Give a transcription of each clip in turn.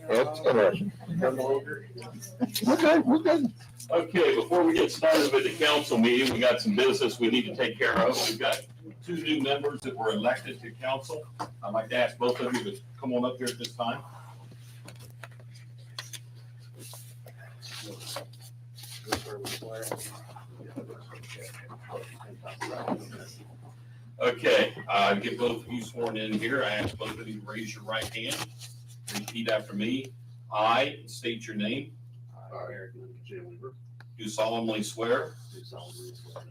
That's interesting. We're good. Okay, before we get started with the council meeting, we got some business we need to take care of. We've got 2 new members that were elected to council. I'd like to ask both of you to come on up here at this time. Okay, get both of you sworn in here. I ask both of you to raise your right hand. Repeat after me. I state your name. Eric J. Weaver. Do solemnly swear Do solemnly swear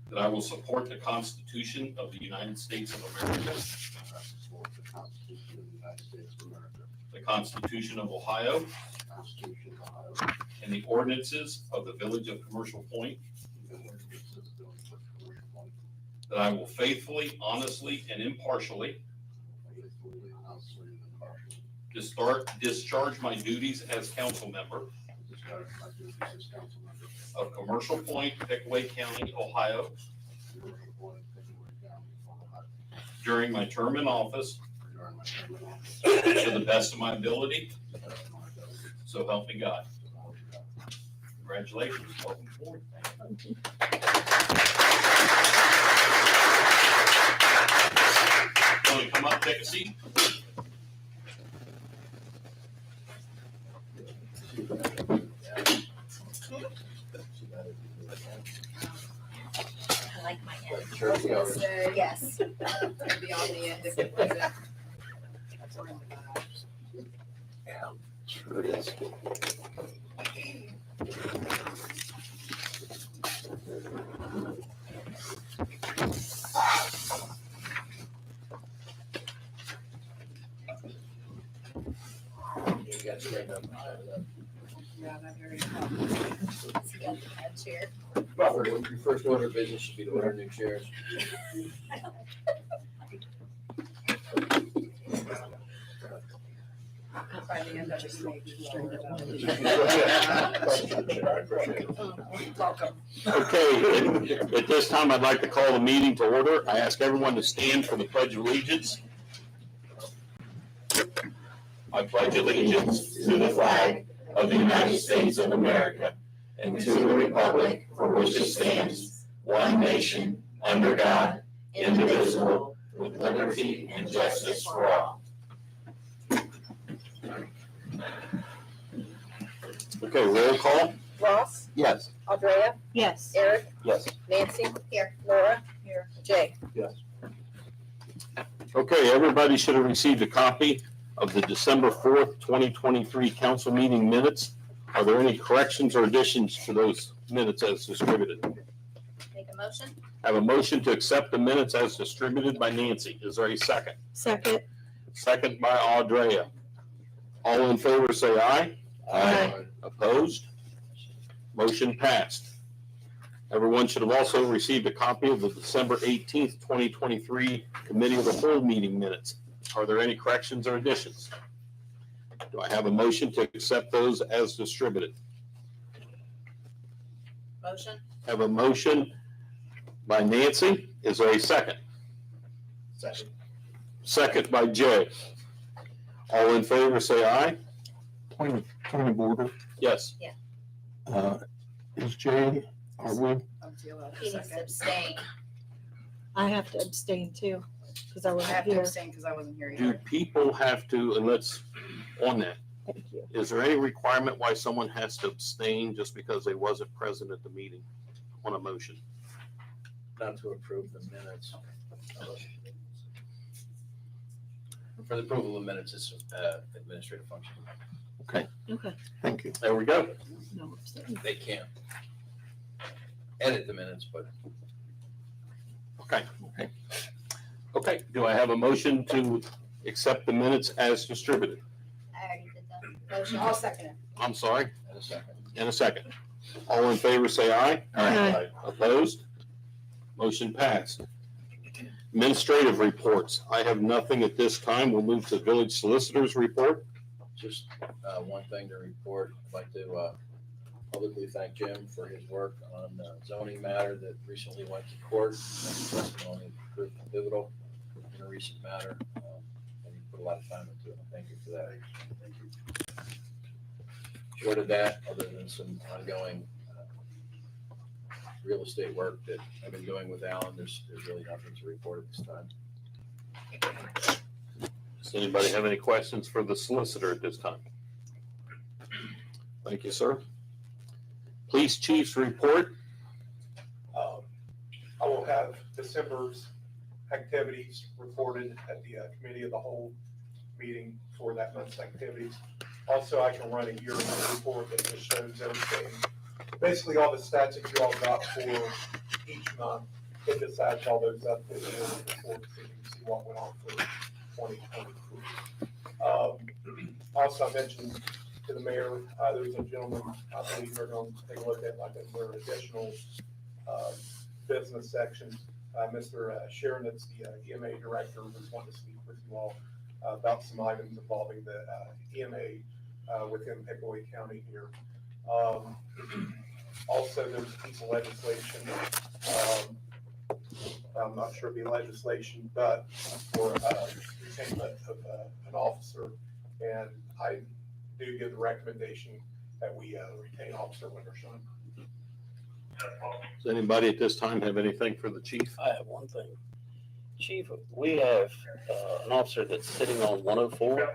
that I will support the Constitution of the United States of America, that I support the Constitution of the United States of America, the Constitution of Ohio, the Constitution of Ohio, and the ordinances of the Village of Commercial Point, and the ordinances of the Village of Commercial Point, that I will faithfully, honestly, and impartially faithfully, honestly, and impartially discharge my duties as council member discharge my duties as council member of Commercial Point, Pickaway County, Ohio, of Commercial Point, Pickaway County, Ohio, during my term in office, during my term in office, to the best of my ability, to the best of my ability, so help me God. so help me God. Congratulations. Welcome aboard. Want to come up, take a seat? I like my head. Sure, we are. Yes. It'd be on the end if it wasn't. Or in the back. Yeah, sure it is. You got straightened up. Yeah, that area. He got the head chair. Robert, your first order of business should be to order new chairs. By the end of the stage, straighten it out. Welcome. Okay, at this time, I'd like to call the meeting to order. I ask everyone to stand for the Pledge of Allegiance. I pledge allegiance to the flag of the United States of America and to the republic for which it stands, one nation, under God, indivisible, with liberty and justice for all. Okay, roll call. Ross, Yes. Andrea, Yes. Eric, Yes. Nancy. Here. Laura. Here. Jay. Okay, everybody should have received a copy of the December 4th, 2023 council meeting minutes. Are there any corrections or additions to those minutes as distributed? Make a motion? I have a motion to accept the minutes as distributed by Nancy. Is there a second? Second. Second by Audrea. All in favor, say aye. Aye. Opposed? Motion passed. Everyone should have also received a copy of the December 18th, 2023 Committee of the Whole meeting minutes. Are there any corrections or additions? Do I have a motion to accept those as distributed? Motion? Have a motion by Nancy. Is there a second? Second. Second by Jay. All in favor, say aye. Point of order. Yes. Is Jay, are we? Until He needs to second. abstain. I have to abstain too, because I I wasn't have to here. abstain because I wasn't here Do either. people have to, and let's, on that, Thank you. is there any requirement why someone has to abstain just because they wasn't present at the meeting on a motion? Not to approve the minutes. For the approval of minutes, it's administrative function. Okay, Okay, Thank you. there we go. no abstain. They can't edit the minutes, but Okay. Okay, do I have a motion to accept the minutes as distributed? I already did that. Motion? I'll second it. I'm sorry, in a second. in a second. All in favor, say aye. Aye. Opposed? Motion passed. Administrative reports. I have nothing at this time. We'll move to village solicitor's report. Just one thing to report. I'd like to publicly thank Jim for his work on the zoning matter that recently went to court. His testimony proved pivotal in a recent matter. And he put a lot of time into it. Thank you for that. Short of that, other than some ongoing real estate work that I've been doing with Alan, there's really nothing to report at this time. Does anybody have any questions for the solicitor at this time? Thank you, sir. Police chief's report. I will have December's activities reported at the committee of the whole meeting for that month's activities. Also, I can run a yearly report that just shows everything, basically all the stats that you all got for each month. It just adds all those up to the yearly report so you can see what went on for 2023. Also, I mentioned to the mayor, there's a gentleman, I believe they're going to take a look at like their additional business section. Mr. Sharon, that's the EMA director, was wanting to speak with you all about some items involving the EMA within Pickaway County here. Also, there's a piece of legislation. I'm not sure it'd be legislation, but for retainment of an officer. And I do give the recommendation that we retain Officer Wintershine. Does anybody at this time have anything for the chief? I have one thing. Chief, we have an officer that's sitting on 104,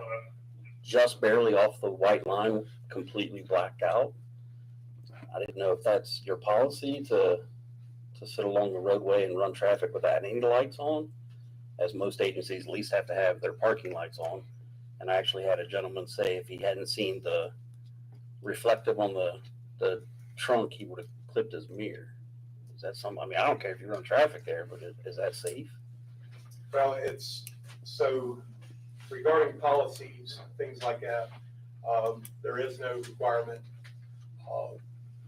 just barely off the white line, completely blacked out. I didn't know if that's your policy to sit along the roadway and run traffic without any lights on, as most agencies at least have to have their parking lights on. And I actually had a gentleman say if he hadn't seen the reflective on the trunk, he would have clipped his mirror. Is that something? I mean, I don't care if you run traffic there, but is that safe? Well, it's so regarding policies, things like that, there is no requirement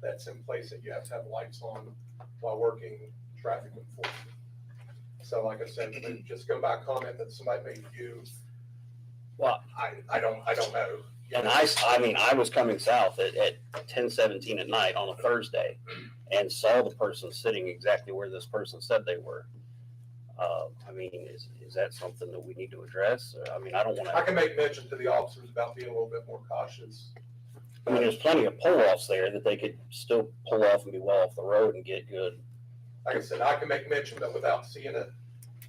that's in place that you have to have lights on while working traffic enforcement. So like I said, just go by comment that somebody made you. Well, I don't know. and I mean, I was coming south at 10:17 at night on a Thursday and saw the person sitting exactly where this person said they were. I mean, is that something that we need to address? I mean, I don't want I to, can make mention to the officers about being a little bit more cautious. I mean, there's plenty of pull-offs there that they could still pull off and be well off the road and get good. Like I said, I can make mention, but without seeing it,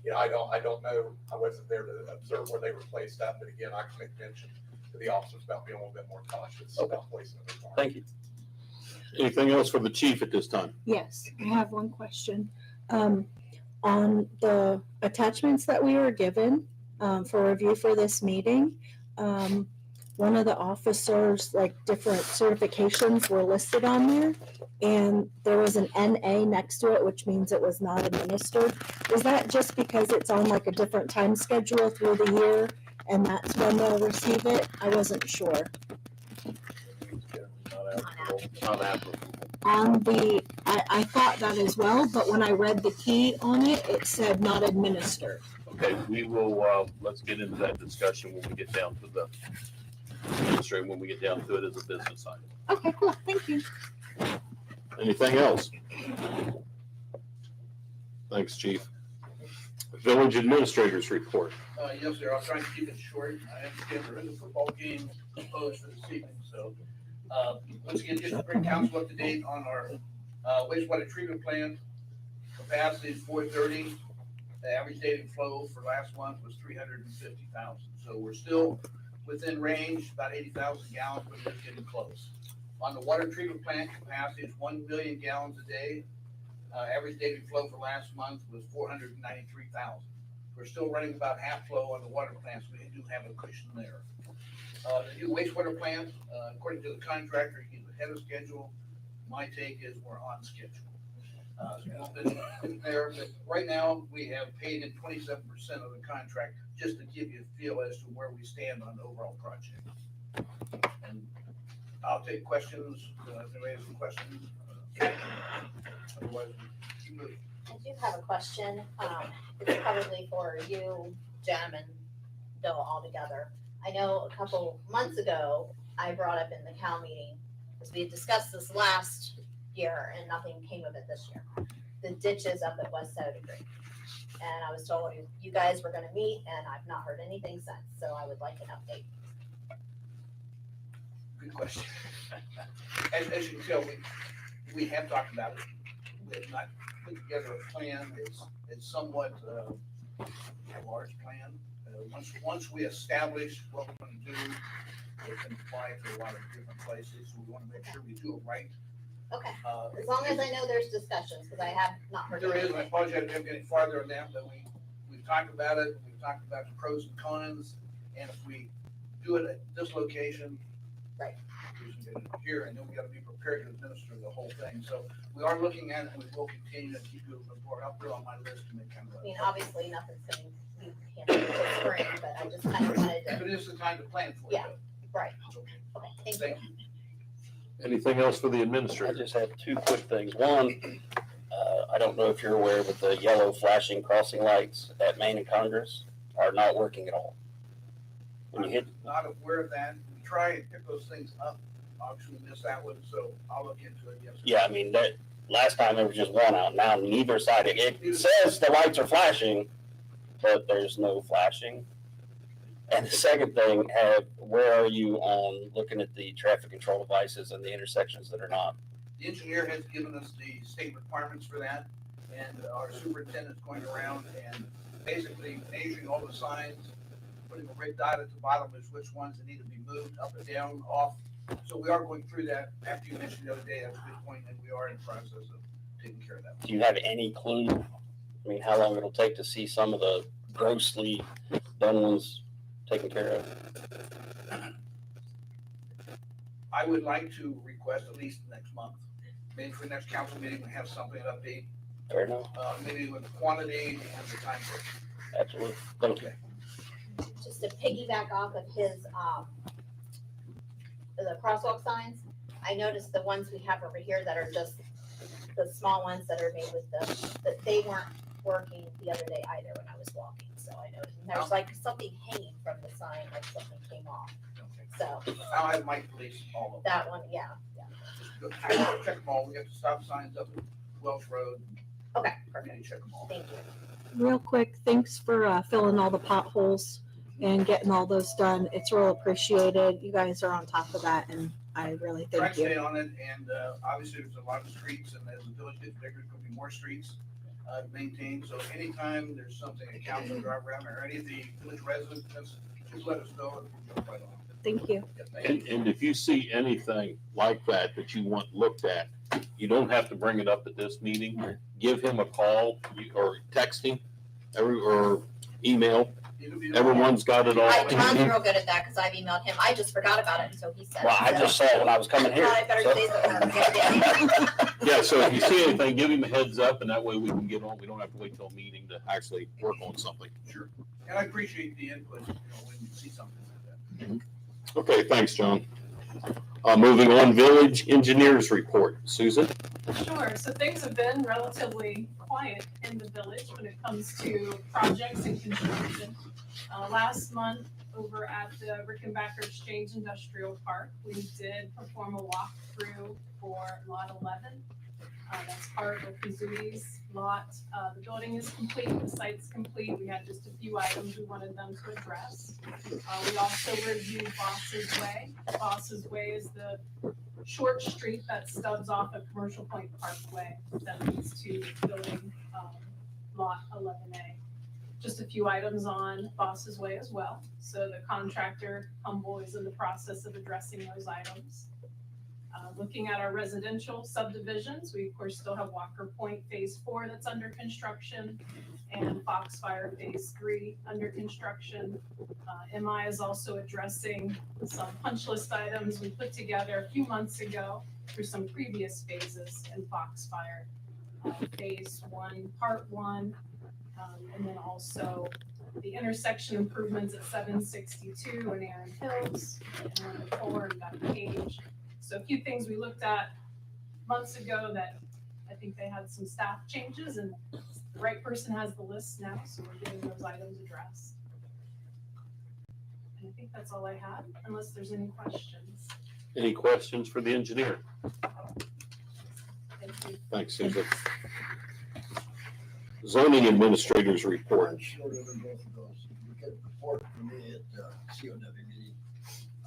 you know, I don't know. I wasn't there to observe where they were placed at, but again, I can make mention to the officers about being a little bit more cautious Okay. about placing it. Thank you. Anything else for the chief at this time? Yes, I have one question. On the attachments that we were given for review for this meeting, one of the officers, like different certifications were listed on there, and there was an NA next to it, which means it was not administered. Is that just because it's on like a different time schedule through the year, and that's when they'll receive it? I wasn't sure. Not applicable. On the, I thought that as well, but when I read the key on it, it said not administered. Okay, we will, let's get into that discussion when we get down to the administrative, when we get down to it as a business item. Okay, cool, thank you. Anything else? Thanks, chief. Village administrators report. Yes, sir. I'll try and keep it short. I understand there is a football game proposed for this evening, so once again, just to bring council up to date on our wastewater treatment plant. Capacity is 430. The average daily flow for last month was 350,000. So we're still within range, about 80,000 gallons, but it's getting close. On the water treatment plant, capacity is 1 million gallons a day. Average daily flow for last month was 493,000. We're still running about half flow on the water plant, so we do have a cushion there. The new wastewater plant, according to the contractor, he's ahead of schedule. My take is we're on schedule. There, but right now, we have paid in 27% of the contract, just to give you a feel as to where we stand on the overall project. And I'll take questions, if anybody has some questions. Otherwise, keep moving. I do have a question. It's probably for you, Jim, and Bill all together. I know a couple months ago, I brought up in the Cal meeting, because we had discussed this last year and nothing came of it this year. The ditches up at West Soda Creek. And I was told you guys were gonna meet, and I've not heard anything since, so I would like an update. Good question. As you can tell, we have talked about it. We have not put together a plan. It's somewhat a large plan. Once we establish what we're gonna do, we can apply to a lot of different places. We wanna make sure we do it right. Okay, as long as I know there's discussions, because I have not heard There is, and I anything. apologize if I'm getting farther on that, but we've talked about it. We've talked about the pros and cons. And if we do it at this location. Right. We should do it here, and then we gotta be prepared to administer the whole thing. So we are looking at it, and we will continue to keep you informed. I'll put it on my list to make kind of I mean, obviously, nothing's gonna be handled until spring, but I just kind of wanted But to, it is the time to plan for it. Yeah. though. right, It's okay. okay, thank you. Thank you. Anything else for the I administrator? just have two quick things. One, I don't know if you're aware, but the yellow flashing crossing lights at Main and Congress are not working at all. When you hit, Not aware of that. We try and pick those things up. Obviously, we missed that one, so I'll look into it, yes. sir. yeah, I mean, that, last time there was just one out. Now neither side, it says the lights are flashing, but there's no flashing. And the second thing, where are you on looking at the traffic control devices and the intersections that are not? The engineer has given us the state requirements for that, and our superintendent's going around and basically measuring all the signs, putting a red dot at the bottom is which ones that need to be moved up and down, off. So we are going through that. After you mentioned the other day, that's a good point, and we are in process of taking care of that. Do you have any clue? I mean, how long it'll take to see some of the grossly done ones taken care of? I would like to request at least next month, maybe for the next council meeting, we have something to update, Fair enough, maybe with the quantity and the time frame. absolutely. Thank you. Just to piggyback off of his, the crosswalk signs, I noticed the ones we have over here that are just the small ones that are made with that they weren't working the other day either when I was walking, so I noticed, and there's like something hanging from the sign, like something came off, so I'll have Mike police all of them. that one, yeah, Check them all, we have to stop signs up at Welsh Road, okay, we perfect, need to check them all. thank you. Real quick, thanks for filling all the potholes and getting all those done. It's real appreciated. You guys are on top of that, and I really Try thank to you. stay on it, and obviously there's a lot of streets, and as the village gets bigger, there'll be more streets maintained, so anytime there's something, a council drive around, or any of the village residents, just let us know, and we'll jump right on. Thank you. Yeah, thank you. And if you see anything like that you want looked at, you don't have to bring it up at this meeting. Give him a call or text him, or email. It'll be- Everyone's got it all. John's real good at that, because I've emailed him, I just forgot about it until he said it. Well, I so- just saw it when I was coming here. Thought I better so- say something. Yeah, so if you see anything, give him a heads up, and that way we can get on. We don't have to wait till a meeting to actually work on something. Sure, and I appreciate the input, when you see something like that. Okay, thanks, John. Moving on, village engineers report. Susan? Sure, so things have been relatively quiet in the village when it comes to projects and construction. Last month, over at the Rickenbacker Exchange Industrial Park, we did perform a walkthrough for Lot 11. That's part of Kazooie's lot. The building is complete, the site's complete. We had just a few items we wanted them to address. We also reviewed Boss's Way. Boss's Way is the short street that stubs off of Commercial Point Parkway that leads to building lot 11A. Just a few items on Boss's Way as well. So the contractor, Humble, is in the process of addressing those items. Looking at our residential subdivisions, we of course still have Walker Point Phase 4 that's under construction and Foxfire Phase 3 under construction. MI is also addressing some punch list items we put together a few months ago through some previous phases in Foxfire. Phase 1, Part 1, and then also the intersection improvements at 762 and Aaron Hills, and Nicole and Beck Page. So a few things we looked at months ago that I think they had some staff changes, and the right person has the list now, so we're getting those items addressed. And I think that's all I had, unless there's any questions. Any questions for the engineer? Thank you. Thanks, Susan. Zoning administrators report. I'm short of them both of those. You can report for me at COW meeting.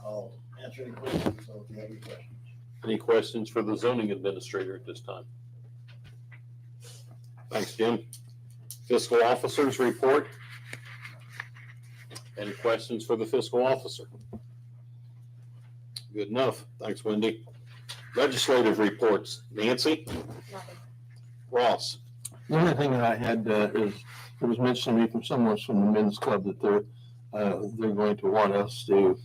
I'll answer any questions, so if you have any questions. Any questions for the zoning administrator at this time? Thanks, Jim. Fiscal officers report. Any questions for the fiscal officer? Good enough. Thanks, Wendy. Legislative reports. Nancy? Nothing. Ross? The only thing that I had is, it was mentioned to me from someone from the men's club that they're going to want us to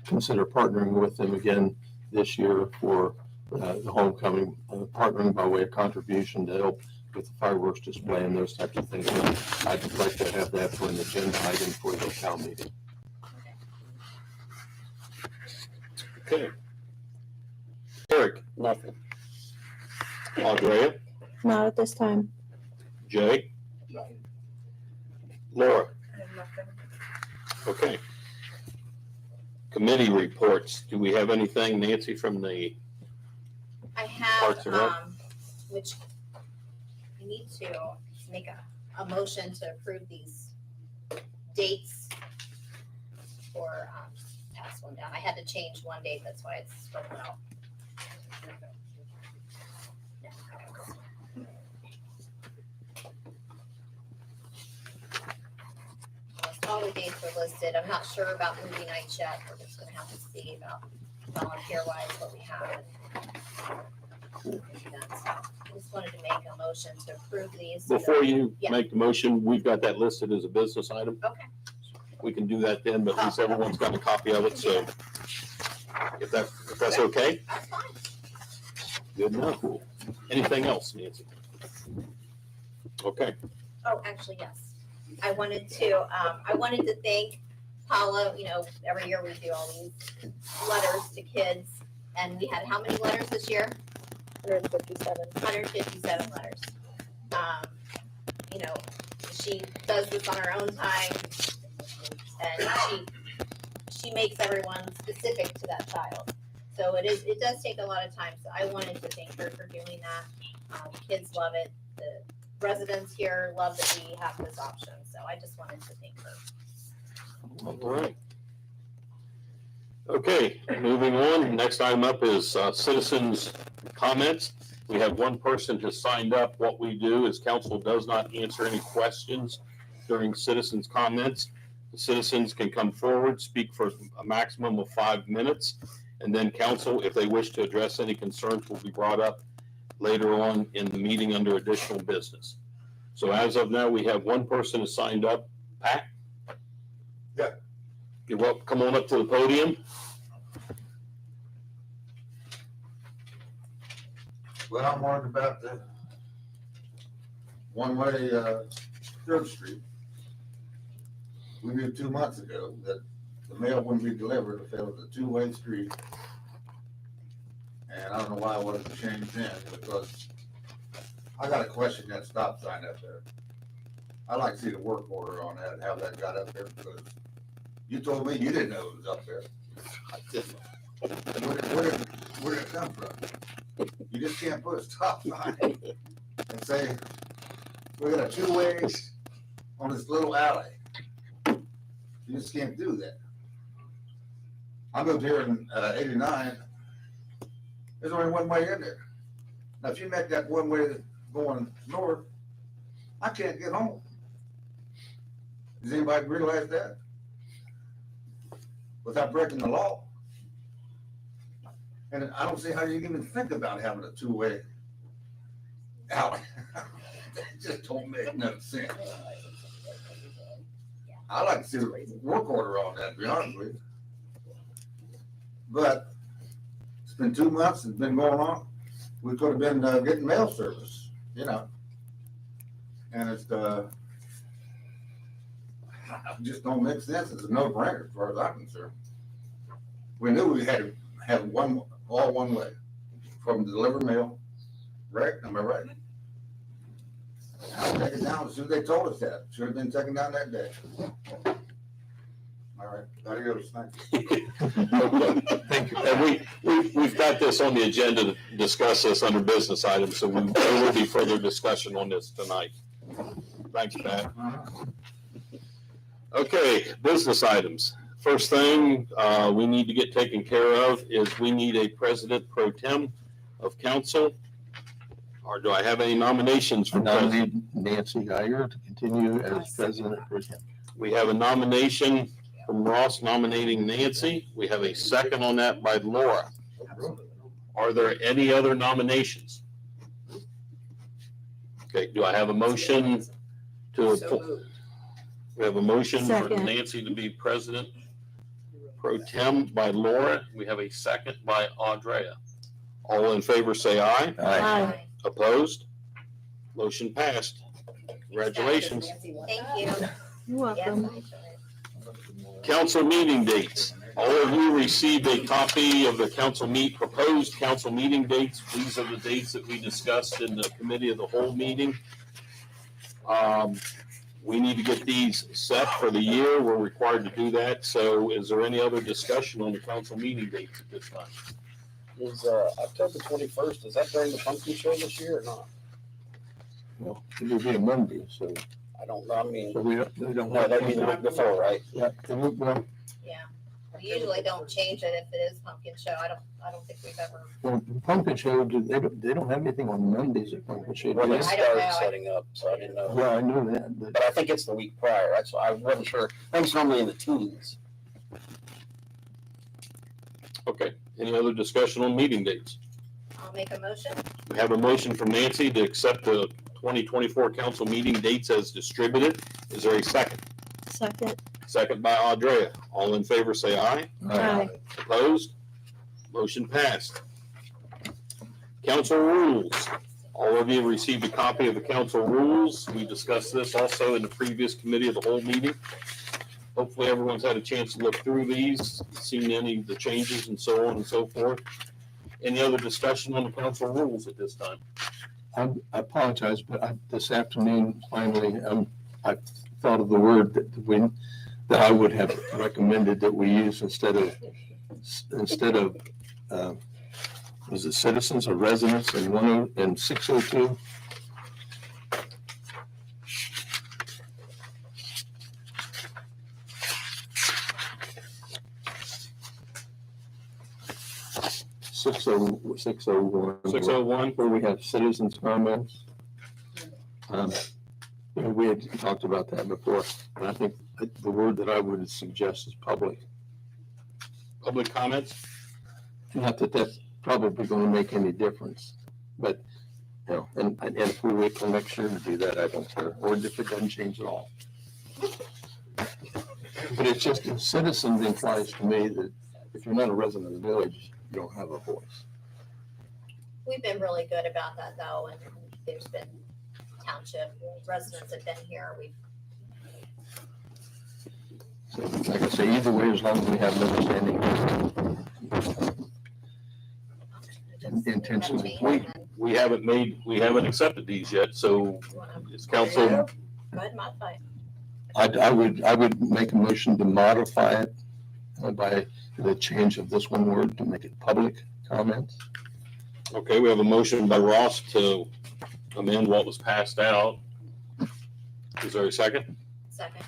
consider partnering with them again this year for the homecoming, partnering by way of contribution to help with the fireworks display and those types of things. So I'd like to have that for an agenda item for the town meeting. Okay. Eric? Nothing. Andrea? Not at this time. Jay? Laura? I have nothing. Okay. Committee reports. Do we have anything, Nancy, from the, I have, Parks and Rec? which I need to make a motion to approve these dates for, pass one down. I had to change one date, that's why it's spelled out. Almost all the dates are listed. I'm not sure about movie nights yet. We're just gonna have to see about volunteer wise what we have. I just wanted to make a motion to approve these. before you Yeah. make the motion, we've got that listed as a business item. Okay. We can do that then, but at least everyone's got a copy of it, so if that's okay, That's fine. good enough. Anything else, Nancy? Okay, Oh, actually, yes. I wanted to thank Paula, every year we do all these letters to kids. And we had how many letters this year? 157. 157 letters. She does this on her own time. And she makes everyone specific to that child. So it does take a lot of time. So I wanted to thank her for doing that. Kids love it. The residents here love that we have this option. So I just wanted to thank her. all right. Okay, moving on. Next item up is citizens' comments. We have one person who signed up. What we do is council does not answer any questions during citizens' comments. The citizens can come forward, speak for a maximum of 5 minutes, and then council, if they wish to address any concerns, will be brought up later on in the meeting under additional business. So as of now, we have one person who signed up. Pat? Yeah. You're welcome. Come on up to the podium. Well, I'm worried about the one-way, Third Street. We knew 2 months ago that the mail wouldn't be delivered if it was a two-way street. And I don't know why it wasn't changed then, because I got to question that stop sign up there. I'd like to see the work order on that, how that got up there, because you told me you didn't know it was up there. I didn't. Where did it come from? You just can't put a stop sign and say, we got a two-way on this little alley. You just can't do that. I moved here in 89. There's only one way in there. Now, if you make that one way going north, I can't get home. Does anybody realize that? Without breaking the law. And I don't see how you even think about having a two-way alley. It just don't make no sense. I like to see the work order on that, to be honest with you. But it's been 2 months, it's been going on. We could have been getting mail service, And it's just don't make sense. It's a no-brainer as far as I'm concerned. We knew we had to have all one way from the delivered mail, right? Am I right? I'll take it down as soon as they told us that. Should have been taken down that day. All right, adios, thank you. Thank you. And we've got this on the agenda to discuss this under business items, so there will be further discussion on this tonight. Thanks, Pat. Okay, business items. First thing we need to get taken care of is we need a president pro tem of council. Or do I have any nominations for president? Nominate Nancy Geiger to continue as president pro tem. We have a nomination from Ross nominating Nancy. We have a second on that by Laura. Are there any other nominations? Okay, do I have a motion to, we have a motion for Second. Nancy to be president pro tem by Laura. We have a second by Audrea. All in favor, say aye. Aye. Opposed? Motion passed. Congratulations. Thank you. You're welcome. Council meeting dates. All of you received a copy of the proposed council meeting dates. These are the dates that we discussed in the committee of the whole meeting. We need to get these set for the year. We're required to do that. So is there any other discussion on the council meeting dates at this time? Is October 21st, is that during the pumpkin show this year or not? Well, it would be a Monday, so, I don't know, I mean, we don't. no, that'd be the week before, right? Yeah, well, We usually don't change it if it is pumpkin show. I don't think we've ever. well, the Pumpkin Show, they don't have anything on Mondays at Pumpkin Show. When do they they? I don't know. started setting up, so I didn't know. Well, I know that, but But I think it's the week prior, that's why I wasn't sure. I think it's normally in the teens. Okay, any other discussion on meeting dates? I'll make a motion. We have a motion from Nancy to accept the 2024 council meeting dates as distributed. Is there a second? Second. Second by Audrea. All in favor, say aye. Aye. Opposed? Motion passed. Council rules. All of you received a copy of the council rules. We discussed this also in the previous committee of the whole meeting. Hopefully everyone's had a chance to look through these, seen any of the changes and so on and so forth. Any other discussion on the council rules at this time? I apologize, but this afternoon, finally, I thought of the word that I would have recommended that we use instead of, was it citizens or residents in 602? Six oh one. 601. Where we have citizens' comments. We had talked about that before, and I think the word that I would suggest is public. Public comments? Not that that's probably going to make any difference, but, you know, and if we wait till next year to do that, I don't care, or if it doesn't change at all. But it's just, a citizen implies to me that if you're not a resident of the village, you don't have a voice. We've been really good about that though, and there's been township residents have been here. We've So, like I say, either way, as long as we have an understanding. Intentionally. We haven't accepted these yet, so is council, Go ahead and modify it. I would make a motion to modify it by the change of this one word to make it public comments. okay, we have a motion by Ross to amend what was passed out. Is there a second? Second.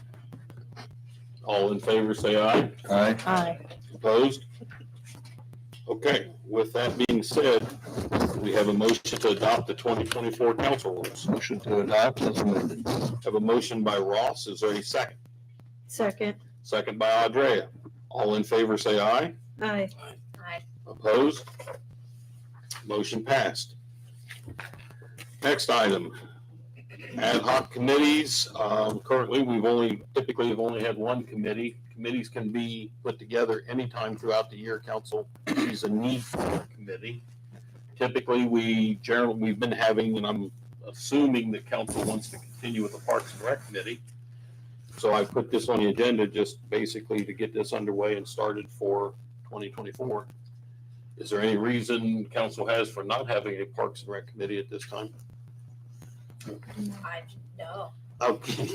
All in favor, say aye. Aye. Aye. Opposed? Okay, with that being said, we have a motion to adopt the 2024 council rules. Motion to adopt as amended. Have a motion by Ross. Is there a second? Second. Second by Audrea. All in favor, say aye. Aye. Aye. Opposed? Motion passed. Next item, ad hoc committees. Currently, typically have only had one committee. Committees can be put together anytime throughout the year. Council sees a need for a committee. Typically, we've been having, and I'm assuming that council wants to continue with the Parks and Rec Committee. So I put this on the agenda just basically to get this underway and started for 2024. Is there any reason council has for not having a Parks and Rec Committee at this time? No. Okay.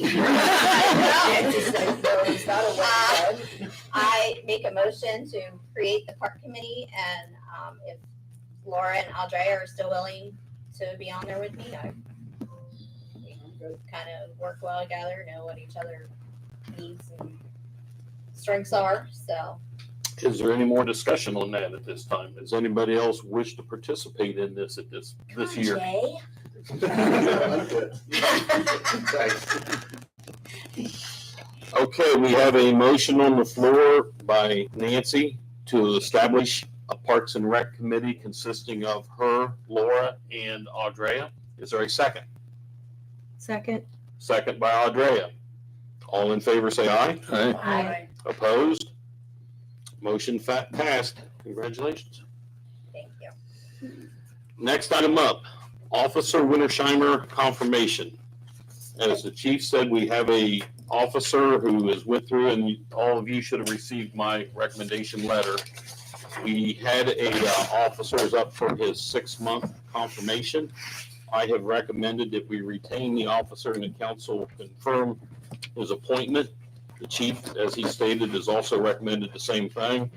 I make a motion to create the park committee, and if Laura and Audrey are still willing to be on there with me, kind of work well together, know what each other needs and strengths are, so. Is there any more discussion on that at this time? Does anybody else wish to participate in this at this year? Jay? Okay, we have a motion on the floor by Nancy to establish a Parks and Rec committee consisting of her, Laura, and Audrea. Is there a second? Second. Second by Audrea. All in favor, say aye. Aye. Opposed? Motion passed. Congratulations. Thank you. Next item up, Officer Wintersheimer confirmation. As the chief said, we have a officer who is went through, and all of you should have received my recommendation letter. We had officer is up for his 6-month confirmation. I have recommended that we retain the officer and the council confirm his appointment. The chief, as he stated, has also recommended the same thing.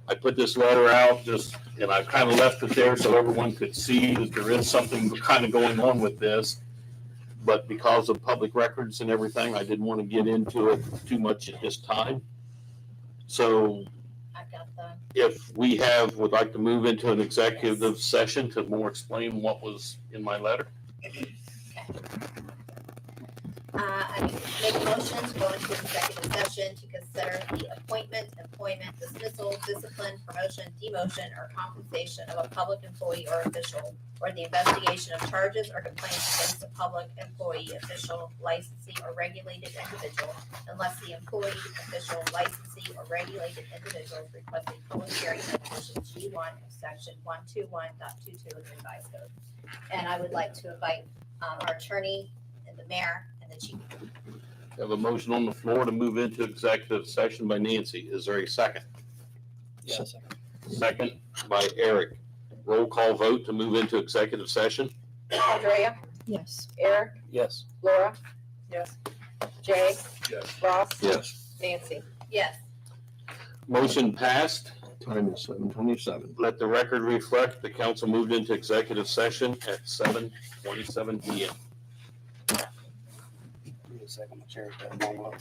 I put this letter out and I kind of left it there so everyone could see that there is something kind of going on with this. But because of public records and everything, I didn't want to get into it too much at this time. So I've got the, if we would like to move into an executive session to more explain what was in my letter. I make a motion to go into executive session to consider the appointment, employment, dismissal, discipline, promotion, demotion, or compensation of a public employee or official, or the investigation of charges or complaints against a public employee, official, licensee, or regulated individual, unless the employee, official, licensee, or regulated individual requests a public hearing under Division G1 of Section 121.22 of the revised code. And I would like to invite our attorney and the mayor and the chief. I have a motion on the floor to move into executive session by Nancy. Is there a second? Yes. Second by Eric. Roll call vote to move into executive session. Andrea, Yes. Eric, Yes. Laura. Yes. Jay. Yes. Ross. Yes. Nancy. Yes. Motion passed. Time is 7:27. Let the record reflect the council moved into executive session at 7:27 PM. Give me a second, my chair's got to warm up.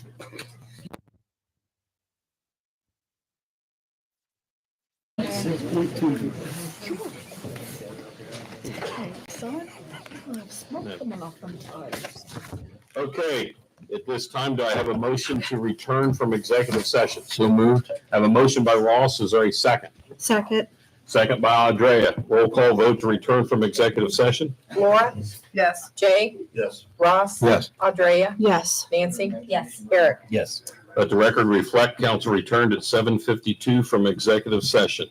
Okay, at this time, do I have a motion to return from executive session? So moved. I have a motion by Ross. Is there a second? Second. Second by Andrea. Roll call vote to return from executive session. Laura? Yes. Jay? Yes. Ross? Yes. Andrea? Yes. Nancy? Yes. Eric? Yes. Let the record reflect council returned at 7:52 from executive session.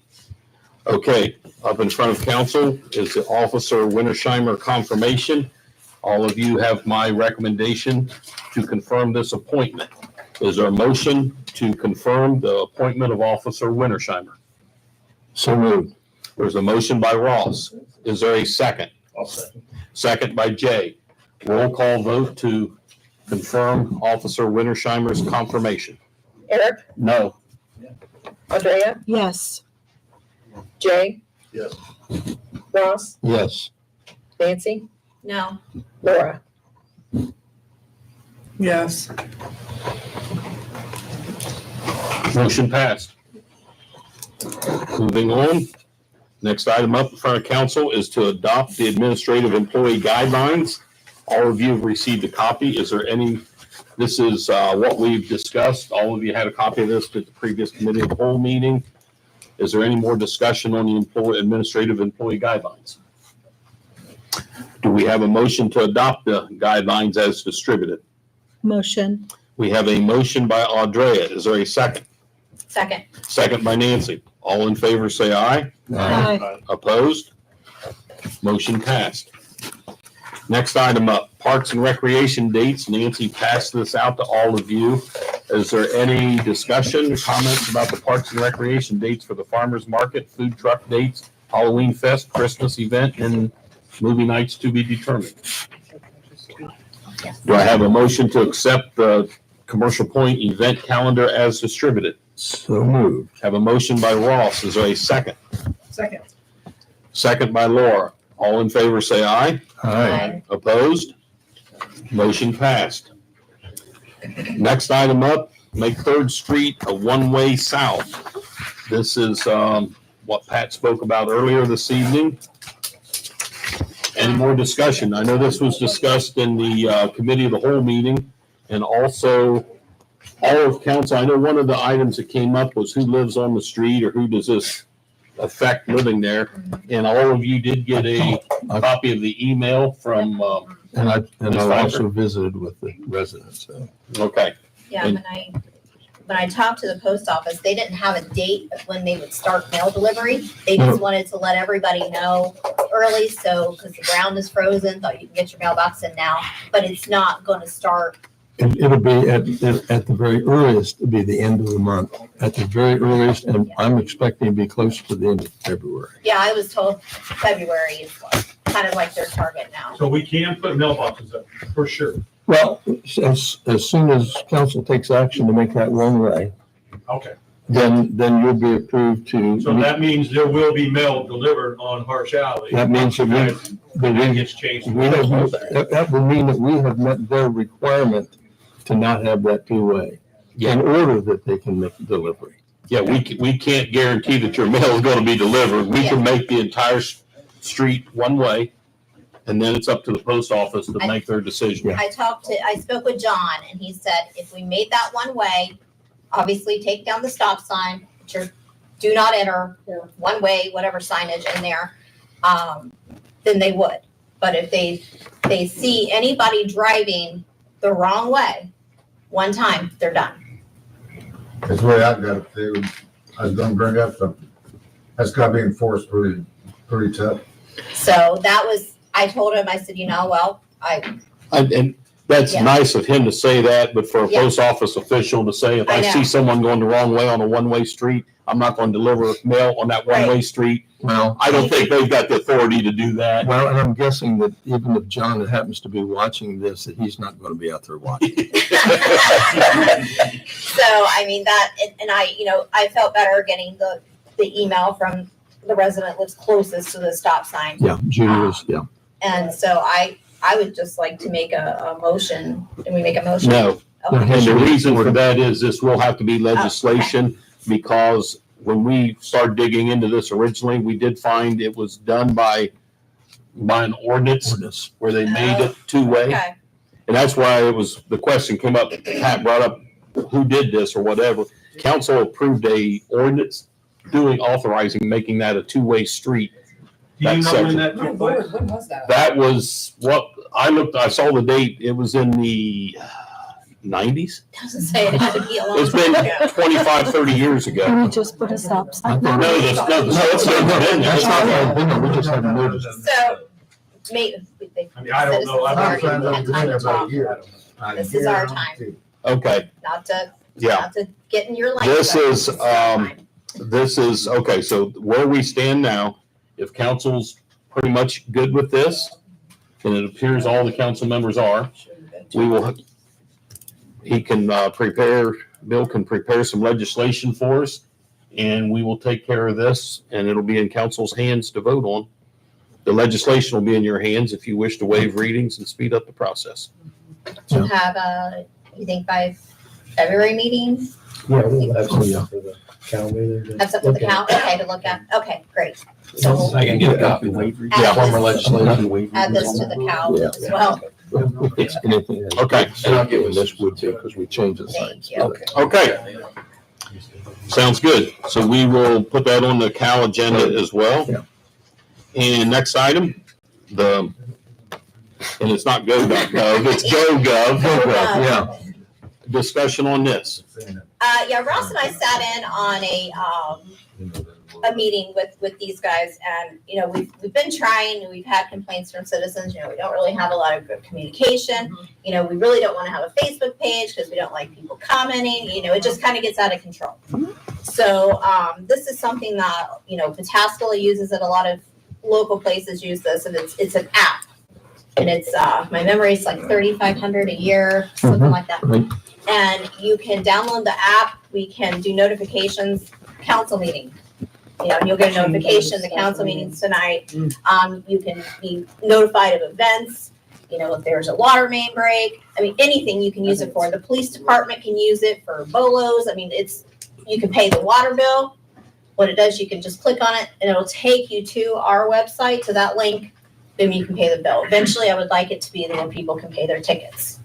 Okay, up in front of council is the Officer Wintersheimer confirmation. All of you have my recommendation to confirm this appointment. Is there a motion to confirm the appointment of Officer Wintersheimer? So moved. There's a motion by Ross. Is there a second? I'll second. Second by Jay. Roll call vote to confirm Officer Wintersheimer's confirmation. Eric? No. Andrea? Yes. Jay? Yes. Ross? Yes. Nancy? No. Laura? Yes. Motion passed. Moving on. Next item up in front of council is to adopt the administrative employee guidelines. All of you have received a copy. Is there any, this is what we've discussed. All of you had a copy of this at the previous committee of the whole meeting. Is there any more discussion on the administrative employee guidelines? Do we have a motion to adopt the guidelines as distributed? Motion. We have a motion by Audrea. Is there a second? Second. Second by Nancy. All in favor, say aye. Aye. Opposed? Motion passed. Next item up, Parks and Recreation dates. Nancy passed this out to all of you. Is there any discussion or comments about the Parks and Recreation dates for the farmer's market, food truck dates, Halloween fest, Christmas event, and movie nights to be determined? Do I have a motion to accept the Commercial Point event calendar as distributed? So moved. Have a motion by Ross. Is there a second? Second. Second by Laura. All in favor, say aye. Aye. Opposed? Motion passed. Next item up, make Third Street a one-way south. This is what Pat spoke about earlier this evening. Any more discussion? I know this was discussed in the committee of the whole meeting, and also all of council. I know one of the items that came up was who lives on the street, or who does this affect living there? And all of you did get a copy of the email from, And I Ms. also visited with the residents, so. okay. Yeah, And- when I talked to the post office, they didn't have a date of when they would start mail delivery. They just wanted to let everybody know early, so, because the ground is frozen, thought you can get your mailbox in now, but it's not gonna start. It'll be at the very earliest, it'll be the end of the month, at the very earliest, and I'm expecting to be close to the end of February. Yeah, I was told February is kind of like their target now. So we can put mailboxes up, for sure. Well, as soon as council takes action to make that one way, Okay. then you'll be approved to. So that means there will be mail delivered on Harsh Alley. That means that That gets changed. that will mean that we have met their requirement to not have that two-way in order that they can make the delivery. Yeah, we can't guarantee that your mail is gonna be delivered. We can make the entire street one way, and then it's up to the post office to make their decision. Yeah. I spoke with John, and he said if we made that one way, obviously take down the stop sign, put your do not enter, one way, whatever signage in there, then they would. But if they see anybody driving the wrong way, one time, they're done. That's the way I got it too. I was gonna bring up something. That's gotta be enforced pretty tough. So that was, I told him, I said, well, And that's Yeah. nice of him to say that, but for a Yeah. post office official to say, if I I know. see someone going the wrong way on a one-way street, I'm not gonna deliver mail on that one-way street. Well, I don't think they've got the authority to do that. well, and I'm guessing that even if John happens to be watching this, that he's not going to be out there watching. so, I mean, that, and I felt better getting the email from the resident lives closest to the stop sign. Yeah, Judy was, yeah. And so I would just like to make a motion. Can we make a motion? No, Okay. and the reason for that is this will have to be legislation, because when we started digging into this originally, we did find it was done by an ordinance where they made it two-way. Okay, And that's why the question came up, Pat brought up, who did this or whatever. Council approved a ordinance authorizing making that a two-way street. Do you That know when section. that took place? When was that? That was what, I saw the date, it was in the 90s. doesn't say it had to be a long It's time been ago. 25, 30 years ago. Can we just put a stop sign? I thought- No, it's not. That's not what I've been, we just haven't noticed. So, maybe, I mean, I don't know. Citizens I've already been trying had to time to about talk. a year. This is our time, Okay, not to, yeah. not to get in your lane. This but is, it's our time. This is, okay, so where we stand now, if council's pretty much good with this, and it appears all the council members are, Bill can prepare some legislation for us, and we will take care of this, and it'll be in council's hands to vote on. The legislation will be in your hands if you wish to waive readings and speed up the process. To have you think by February meeting, Yeah, we'll have Oh, yeah. something for the cow meeting. have something to count, okay, to look at, okay, great. So we'll I can get a copy. Yeah. Former legislation. add this to the cow Yeah. as well. If it's anything. that's- Okay. And I'll get with This would be, because we changed the signs. Thank you. Okay, sounds good. So we will put that on the Cal agenda as well. Yeah. And next item, and it's not go.gov, it's go.gov. Yeah, Discussion on this. Yeah, Ross and I sat in on a meeting with these guys, and, we've been trying, we've had complaints from citizens, we don't really have a lot of good communication. We really don't want to have a Facebook page because we don't like people commenting, it just kind of gets out of control. So, this is something that, Pataskala uses it, a lot of local places use this, and it's an app. And it's, my memory is like 3,500 a year, something like that. right. And you can download the app, we can do notifications, council meeting. And you'll get a notification, the council meeting's tonight. You can be notified of events. you know, if there's a water main break, I mean, anything you can use it for. The police department can use it for bolos. I mean, you can pay the water bill. What it does, you can just click on it and it'll take you to our website, to that link, then you can pay the bill. Eventually, I would like it to be where people can pay their tickets.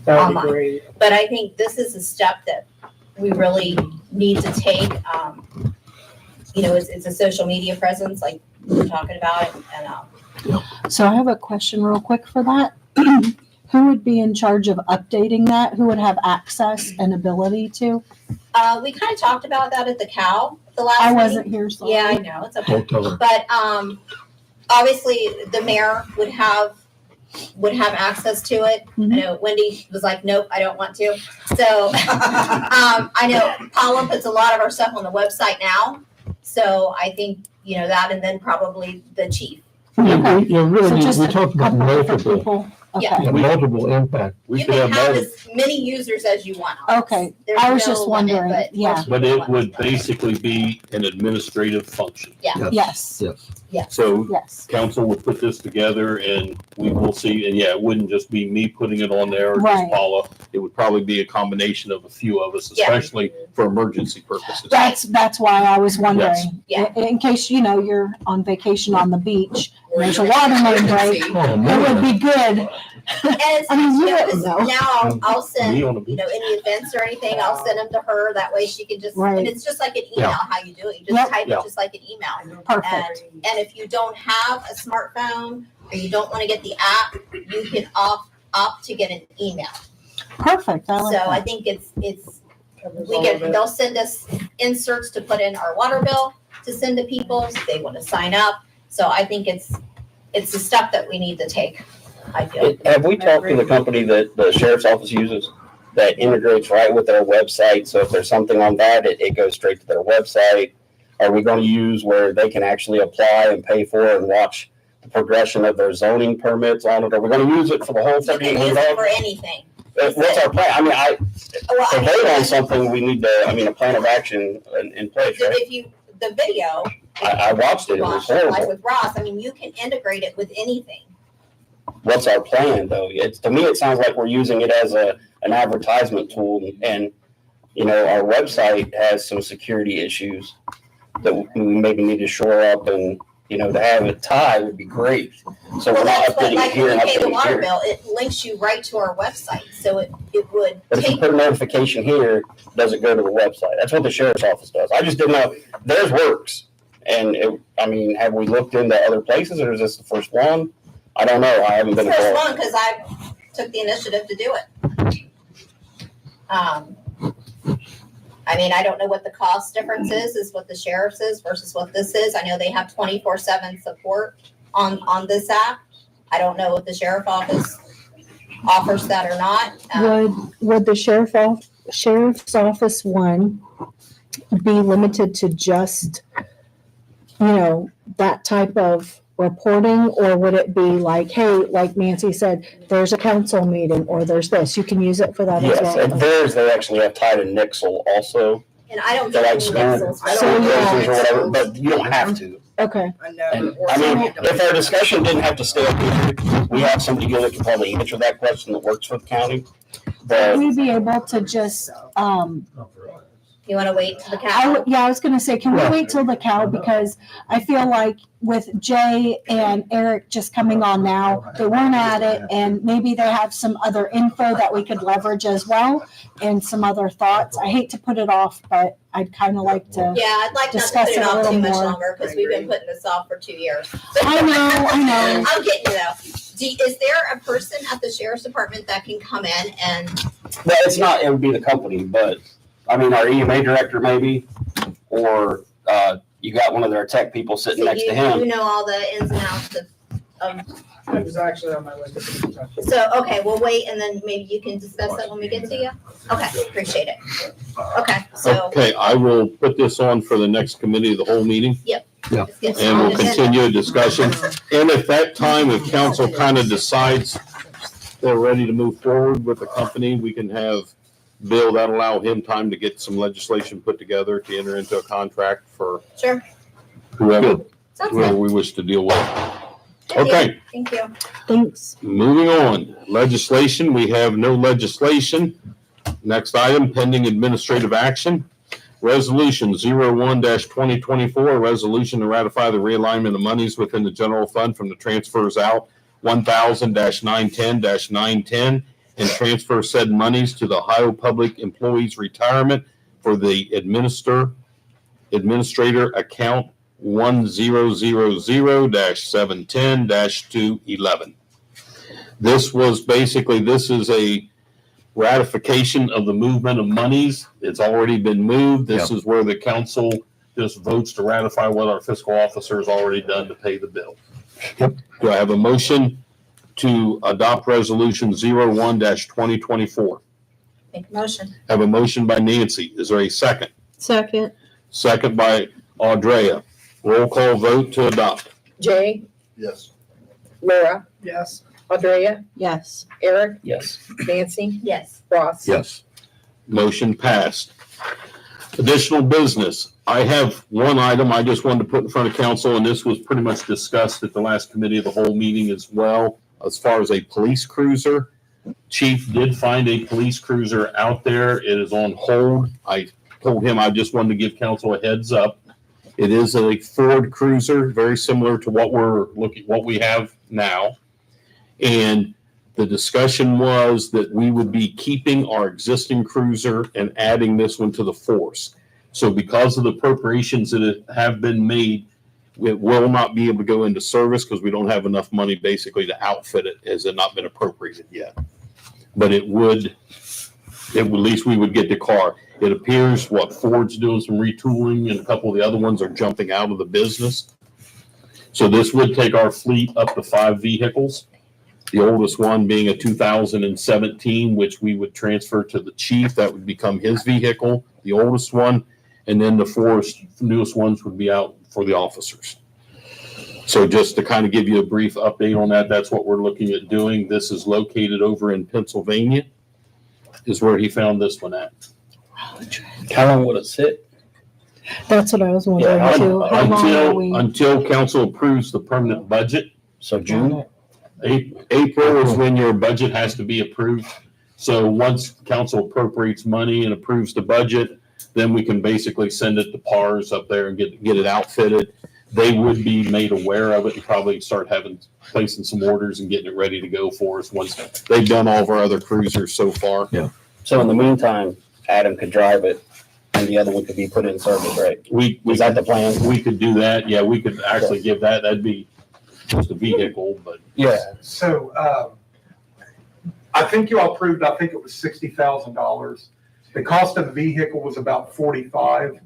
That would Online. be great. But I think this is a step that we really need to take. You know, it's a social media presence like we're talking about, and So I have a question real quick for that. Who would be in charge of updating that? Who would have access and ability to? we kind of talked about that at the cow the last I meeting. wasn't here, so. Yeah, I know, it's okay. Don't tell her. But obviously, the mayor would have access to it. Mhm. I know Wendy was like, nope, I don't want to. So I know Paula puts a lot of our stuff on the website now. So I think, you know, that, and then probably the chief. Yeah, So really, just we a talked about couple different multiple, people. Yeah. Okay. multiple impact. We You could can have have as many users as you want. on this. Okay, There's I was no just limit, wondering, but yeah. most but people it want would that. basically be an administrative function. Yes, Yes. So yes. council would put this together and we will see, and yeah, it wouldn't just be me putting it on there or just Right. Paula. It would probably be a combination of a few of us, Yeah. especially for emergency purposes. That's why I was wondering. Yeah. In case, you know, you're on vacation on the beach, and there's a water main break, Oh, it would man. be good. And it's, I mean, you you know, 'cause wouldn't know. now I'll send, Me on the you know, any events or anything, I'll send them to her. That way she can just, Right. and it's just like an email, how you do it. You just Yep. type Yeah. it just like an email. Perfect. And if you don't have a smartphone or you don't want to get the app, you can opt to get an email. Perfect. I like So I that. think they'll send us inserts to put in our water bill to send to people if they want to sign up. So I think it's the stuff that we need to take, I feel. Have we talked to the company that the sheriff's office uses that integrates right with their website? So if there's something on that, it goes straight to their website. Are we going to use where they can actually apply and pay for it and watch the progression of their zoning permits on it? Are we going to use it for the whole You thing? can use it for anything. What's our plan? I mean, Well, to I vote on mean, something, we need to, a plan of action in place, right? the video. I watched it. It was Watch it, like horrible. with Ross, I mean, you can integrate it with anything. What's our plan though? To me, it sounds like we're using it as an advertisement tool, and, you know, our website has some security issues that we maybe need to shore up, and, you know, to have it tie would be great. So we're Well, not that's what, updating it like, here when and you pay the updating it water here. bill, it links you right to our website, so it would But if you take, put a notification here, does it go to the website? That's what the sheriff's office does. I just didn't know, theirs works. And have we looked into other places, or is this the first one? I don't know. I haven't it's been the first involved. one, cause I took the initiative to do it. I mean, I don't know what the cost difference is what the sheriff's is versus what this is. I know they have 24/7 support on this app. I don't know if the sheriff office offers that or not. Would the sheriff's office one be limited to just, you know, that type of reporting, or would it be like, hey, like Nancy said, there's a council meeting, or there's this, you can use it for that as Yes, well? and theirs, they actually have tied to Nixle also. And I don't They're get like any school nixels. So, yeah. places or whatever, but you don't have to. Okay, And I mean, if our discussion didn't have to stay up here, we have somebody here that can probably answer that question that works for the county. would But we be able to just, You wanna wait till the I council? was gonna say, can we wait till the cow, because I feel like with Jay and Eric just coming on now, they weren't at it, and maybe they have some other info that we could leverage as well, and some other thoughts. I hate to put it off, but I'd kind of like to. Yeah, I'd like not to Discuss put it it a off little too much more. longer, cause we've been putting this off for 2 years. I know. I'm getting you though. Is there a person at the sheriff's department that can come in and, well, it's not, it would be the company, but I mean, our EMA director maybe, or you got one of their tech people sitting so next to you him. know all the ins and outs of, That was actually on my list of things to talk about. so, okay, we'll wait and then maybe you can discuss that when we get to you? Okay, appreciate it. Okay, so. Okay, I will put this on for the next committee of the whole meeting, let's get and we'll started. continue a discussion. And if that time, if council kind of decides they're ready to move forward with the company, we can have Bill, that'll allow him time to get some legislation put together to enter into a contract for Sure, whoever, sounds whoever good. we wish to deal with. Okay, Thank you. Thanks. moving on. Legislation, we have no legislation. Next item, pending administrative action. Resolution 01-2024, a resolution to ratify the realignment of monies within the general fund from the transfers out 1000-910-910 and transfer said monies to the Ohio Public Employees Retirement for the administrator account 1000-710-211. This was basically, this is a ratification of the movement of monies. It's already been moved. This is where the council just votes to ratify what our fiscal officer has already done to pay the bill. Do I have a motion to adopt resolution 01-2024? Make a motion. Have a motion by Nancy. Is there a second? Second. Second by Audrea. Roll call vote to adopt. Jay, Yes. Laura, Yes. Andrea, Yes. Eric, Yes. Nancy, Yes. Ross. Yes. Motion passed. Additional business. I have one item I just wanted to put in front of council, and this was pretty much discussed at the last committee of the whole meeting as well, as far as a police cruiser. Chief did find a police cruiser out there. It is on hold. I told him I just wanted to give council a heads up. It is a Ford Cruiser, very similar to what we have now. And the discussion was that we would be keeping our existing cruiser and adding this one to the force. So because of the appropriations that have been made, it will not be able to go into service because we don't have enough money basically to outfit it, as it not been appropriated yet. But at least we would get the car. It appears Ford's doing some retooling and a couple of the other ones are jumping out of the business. So this would take our fleet up to 5 vehicles. The oldest one being a 2017, which we would transfer to the chief. That would become his vehicle, the oldest one. And then the 4 newest ones would be out for the officers. So just to kind of give you a brief update on that, that's what we're looking at doing. This is located over in Pennsylvania, is where he found this one at. How long would it sit? That's what I was wondering Yeah, too. How long are we? Until council approves the permanent budget. So June? April is when your budget has to be approved. So once council appropriates money and approves the budget, then we can basically send it to PARS up there and get it outfitted. They would be made aware of it and probably start placing some orders and getting it ready to go for us once they've done all of our other cruisers so far. Yeah. So in the meantime, Adam could drive it and the other one could be put in service, right? Is that the plan? We could do that. Yeah, we could actually give that. That'd be just a vehicle, but Yeah. So, I think you all approved, I think it was $60,000. The cost of the vehicle was about 45.